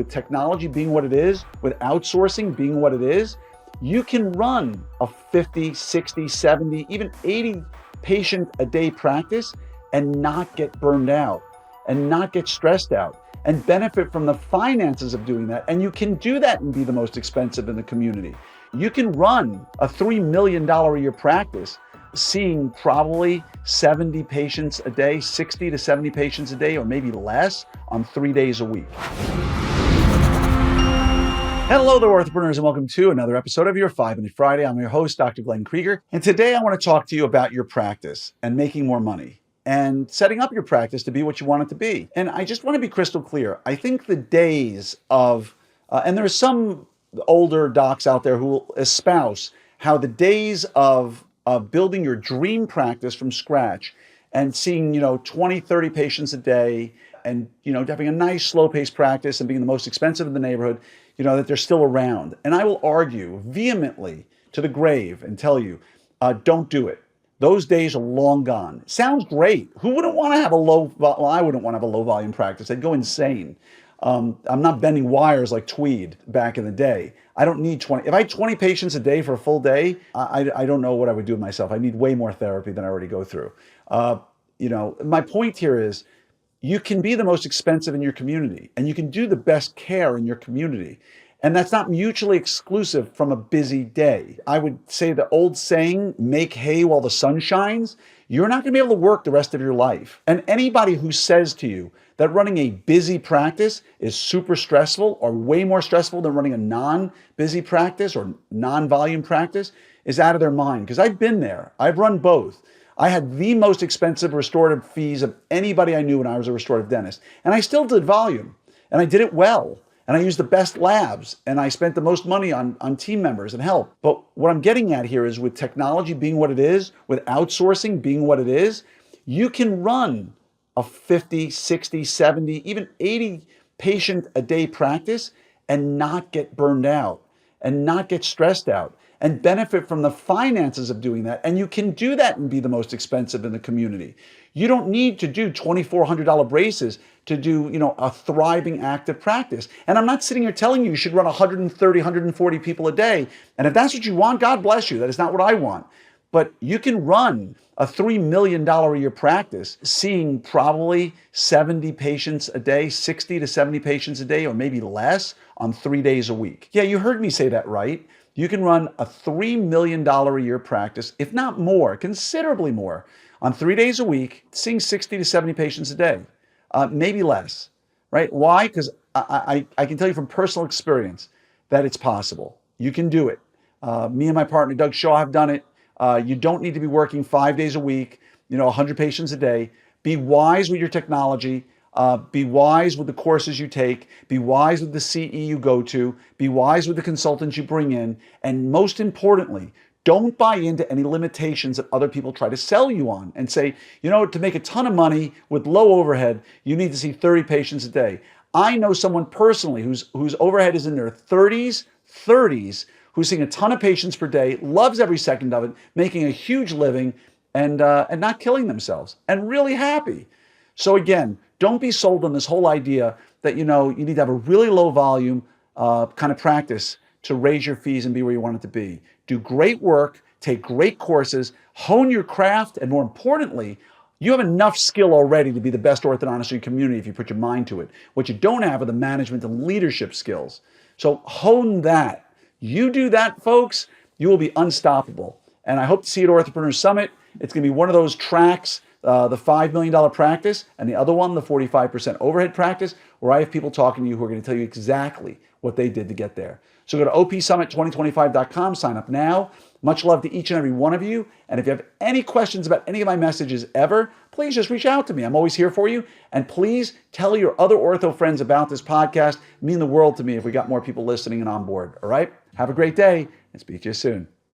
with technology being what it is, with outsourcing being what it is, you can run a 50, 60, 70, even 80 patient a day practice and not get burned out and not get stressed out and benefit from the finances of doing that. And you can do that and be the most expensive in the community. You can run a $3 million a year practice seeing probably 70 patients a day, 60 to 70 patients a day, or maybe less on 3 days a week. Hello there, Orthopreneurs, and welcome to another episode of your 5-Minute Friday. I'm your host, Dr. Glenn Krieger, and today I want to talk to you about your practice and making more money and setting up your practice to be what you want it to be. And I just want to be crystal clear. I think the days of, and there are some older docs out there who will espouse how the days of building your dream practice from scratch and seeing, 20, 30 patients a day and, having a nice slow-paced practice and being the most expensive in the neighborhood, that they're still around. And I will argue vehemently to the grave and tell you, don't do it. Those days are long gone. Sounds great. Who wouldn't want to have I wouldn't want to have a low volume practice. I'd go insane. I'm not bending wires like Tweed back in the day. I don't need 20. If I had 20 patients a day for a full day, I don't know what I would do with myself. I need way more therapy than I already go through. My point here is you can be the most expensive in your community and you can do the best care in your community. And that's not mutually exclusive from a busy day. I would say the old saying, make hay while the sun shines, you're not gonna be able to work the rest of your life. And anybody who says to you that running a busy practice is super stressful or way more stressful than running a non-busy practice or non-volume practice is out of their mind. Because I've been there, I've run both. I had the most expensive restorative fees of anybody I knew when I was a restorative dentist. And I still did volume and I did it well. And I used the best labs and I spent the most money on team members and help. But what I'm getting at here is with technology being what it is, with outsourcing being what it is, you can run a 50, 60, 70, even 80 patient a day practice and not get burned out and not get stressed out and benefit from the finances of doing that. And you can do that and be the most expensive in the community. You don't need to do $2,400 braces to do, a thriving active practice. And I'm not sitting here telling you should run 130, 140 people a day. And if that's what you want, God bless you. That is not what I want. But you can run a $3 million a year practice seeing probably 70 patients a day, 60 to 70 patients a day, or maybe less on 3 days a week. Yeah, you heard me say that right. You can run a $3 million a year practice, if not more, considerably more, on 3 days a week, seeing 60 to 70 patients a day, maybe less, right? Why? Because I can tell you from personal experience that it's possible. You can do it. Me and my partner, Doug Shaw, have done it. You don't need to be working 5 days a week, 100 patients a day. Be wise with your technology. Be wise with the courses you take. Be wise with the CE you go to. Be wise with the consultants you bring in. And most importantly, don't buy into any limitations that other people try to sell you on and say, to make a ton of money with low overhead, you need to see 30 patients a day. I know someone personally whose overhead is in their 30s, who's seeing a ton of patients per day, loves every second of it, making a huge living and not killing themselves and really happy. So again, don't be sold on this whole idea that, you need to have a really low volume kind of practice to raise your fees and be where you want it to be. Do great work, take great courses, hone your craft, and more importantly, you have enough skill already to be the best orthodontist in your community if you put your mind to it. What you don't have are the management and leadership skills. So hone that. You do that, folks, you will be unstoppable. And I hope to see you at OrthoPreneurs Summit. It's going to be one of those tracks, the $5 million practice, and the other one, the 45% overhead practice, where I have people talking to you who are going to tell you exactly what they did to get there. So go to opsummit2025.com, sign up now. Much love to each and every one of you. And if you have any questions about any of my messages ever, please just reach out to me. I'm always here for you. And please tell your other ortho friends about this podcast. It means the world to me if we got more people listening and on board. All right? Have a great day and speak to you soon.